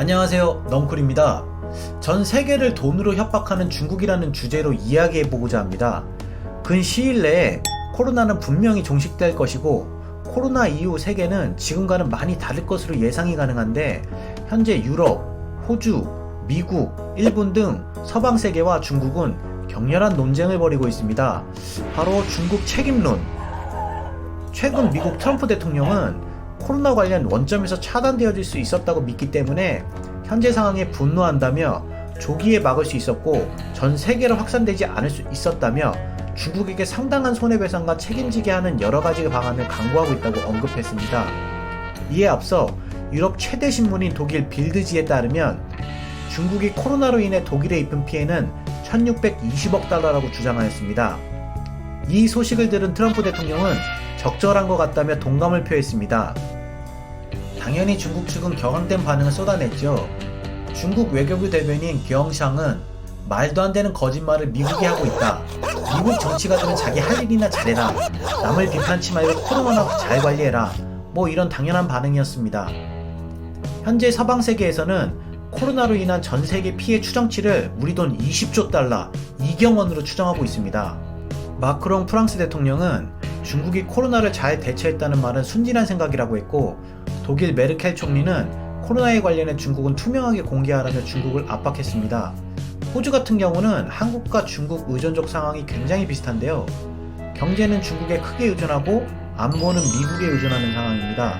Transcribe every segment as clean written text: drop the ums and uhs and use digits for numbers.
안녕하세요, 넝쿨입니다. 전 세계를 돈으로 협박하는 중국이라는 주제로 이야기해보고자 합니다. 근 시일 내에 코로나는 분명히 종식될 것이고 코로나 이후 세계는 지금과는 많이 다를 것으로 예상이 가능한데 현재 유럽, 호주, 미국, 일본 등 서방 세계와 중국은 격렬한 논쟁을 벌이고 있습니다. 바로 중국 책임론. 최근 미국 트럼프 대통령은 코로나 관련 원점에서 차단되어질 수 있었다고 믿기 때문에 현재 상황에 분노한다며 조기에 막을 수 있었고 전 세계로 확산되지 않을 수 있었다며 중국에게 상당한 손해배상과 책임지게 하는 여러가지 방안을 강구하고 있다고 언급했습니다. 이에 앞서 유럽 최대 신문인 독일 빌드지에 따르면 중국이 코로나로 인해 독일에 입힌 피해는 1620억 달러라고 주장하였습니다. 이 소식을 들은 트럼프 대통령은 적절한 것 같다며 동감을 표했습니다. 당연히 중국 측은 격앙된 반응을 쏟아냈죠. 중국 외교부 대변인 경샹은 말도 안 되는 거짓말을 미국이 하고 있다. 미국 정치가들은 자기 할 일이나 잘해라. 남을 비판치 말고 코로나 잘 관리해라. 뭐 이런 당연한 반응이었습니다. 현재 서방 세계에서는 코로나로 인한 전 세계 피해 추정치를 우리 돈 20조 달러, 2경 원으로 추정하고 있습니다. 마크롱 프랑스 대통령은 중국이 코로나를 잘 대처했다는 말은 순진한 생각이라고 했고 독일 메르켈 총리는 코로나에 관련해 중국은 투명하게 공개하라며 중국을 압박했습니다. 호주 같은 경우는 한국과 중국 의존적 상황이 굉장히 비슷한데요. 경제는 중국에 크게 의존하고 안보는 미국에 의존하는 상황입니다.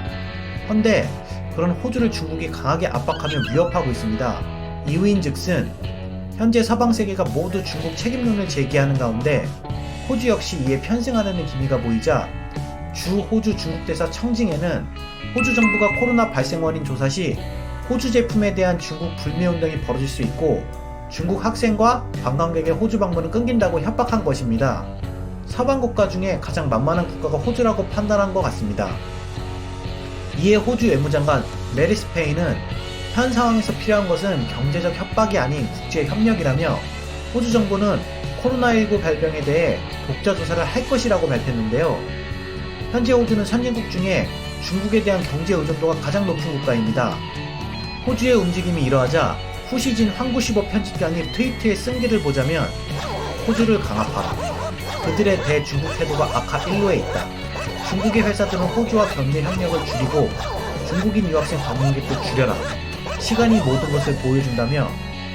헌데 그런 호주를 중국이 강하게 압박하며 위협하고 있습니다. 이유인즉슨 현재 서방 세계가 모두 중국 책임론을 제기하는 가운데 호주 역시 이에 편승하려는 기미가 보이자 주 호주 중국 대사 청징에는 호주 정부가 코로나 발생 원인 조사 시 호주 제품에 대한 중국 불매 운동이 벌어질 수 있고 중국 학생과 관광객의 호주 방문을 끊긴다고 협박한 것입니다. 서방 국가 중에 가장 만만한 국가가 호주라고 판단한 것 같습니다. 이에 호주 외무장관 메리 스페인은 현 상황에서 필요한 것은 경제적 협박이 아닌 국제 협력이라며 호주 정부는 코로나19 발병에 대해 독자 조사를 할 것이라고 발표했는데요. 현재 호주는 선진국 중에 중국에 대한 경제 의존도가 가장 높은 국가입니다. 호주의 움직임이 이러하자 후시진 황구시보 편집장이 트위터에 쓴 글을 보자면 호주를 강압하라. 그들의 대중국 태도가 악화 1로에 있다. 중국의 회사들은 호주와 경제 협력을 줄이고 중국인 유학생 방문객도 줄여라. 시간이 모든 것을 보여준다며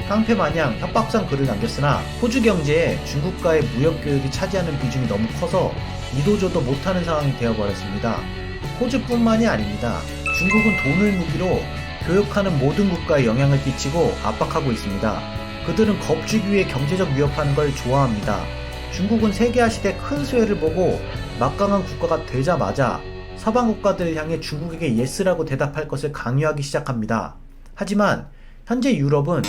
깡패마냥 협박성 글을 남겼으나 호주 경제에 중국과의 무역 교역이 차지하는 비중이 너무 커서 이도저도 못하는 상황이 되어버렸습니다. 호주뿐만이 아닙니다. 중국은 돈을 무기로 교역하는 모든 국가에 영향을 끼치고 압박하고 있습니다. 그들은 겁주기 위해 경제적 위협하는 걸 좋아합니다. 중국은 세계화 시대 큰 수혜를 보고 막강한 국가가 되자마자 서방 국가들을 향해 중국에게 예스라고 대답할 것을 강요하기 시작합니다. 하지만 현재 유럽은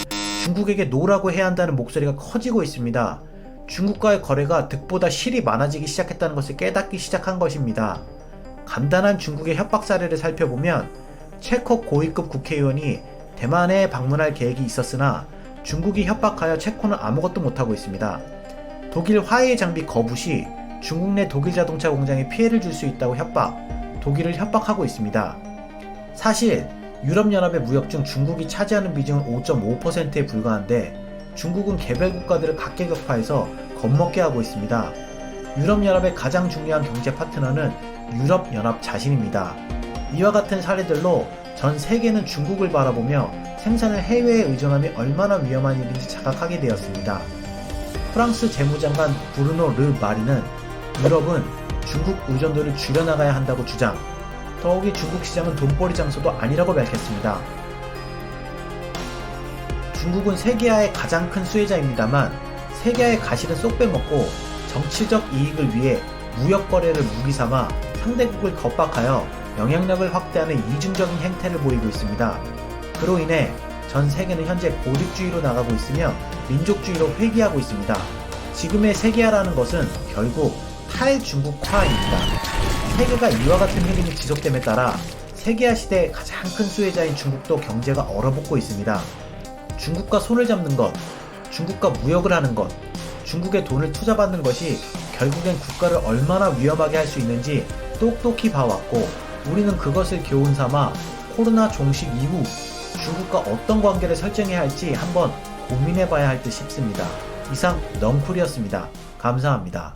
중국에게 노라고 해야 한다는 목소리가 커지고 있습니다. 중국과의 거래가 득보다 실이 많아지기 시작했다는 것을 깨닫기 시작한 것입니다. 간단한 중국의 협박 사례를 살펴보면 체코 고위급 국회의원이 대만에 방문할 계획이 있었으나 중국이 협박하여 체코는 아무것도 못하고 있습니다. 독일 화해 장비 거부 시 중국 내 독일 자동차 공장에 피해를 줄 수 있다고 독일을 협박하고 있습니다. 사실 유럽연합의 무역 중 중국이 차지하는 비중은 5.5%에 불과한데 중국은 개별 국가들을 각계격파해서 겁먹게 하고 있습니다. 유럽연합의 가장 중요한 경제 파트너는 유럽연합 자신입니다. 이와 같은 사례들로 전 세계는 중국을 바라보며 생산을 해외에 의존함이 얼마나 위험한 일인지 자각하게 되었습니다. 프랑스 재무장관 브루노 르 마리는 유럽은 중국 의존도를 줄여나가야 한다고 주장, 더욱이 중국 시장은 돈벌이 장소도 아니라고 밝혔습니다. 중국은 세계화의 가장 큰 수혜자입니다만 세계화의 가실은 쏙 빼먹고 정치적 이익을 위해 무역 거래를 무기 삼아 상대국을 겁박하여 영향력을 확대하는 이중적인 행태를 보이고 있습니다. 그로 인해 전 세계는 현재 고립주의로 나가고 있으며 민족주의로 회귀하고 있습니다. 지금의 세계화라는 것은 결국 탈중국화입니다. 세계가 이와 같은 흐름이 지속됨에 따라 세계화 시대의 가장 큰 수혜자인 중국도 경제가 얼어붙고 있습니다. 중국과 손을 잡는 것, 중국과 무역을 하는 것, 중국의 돈을 투자받는 것이 결국엔 국가를 얼마나 위험하게 할 수 있는지 똑똑히 봐왔고 우리는 그것을 교훈 삼아 코로나 종식 이후 중국과 어떤 관계를 설정해야 할지 한번 고민해봐야 할 듯 싶습니다. 이상 넝쿨이었습니다. 감사합니다.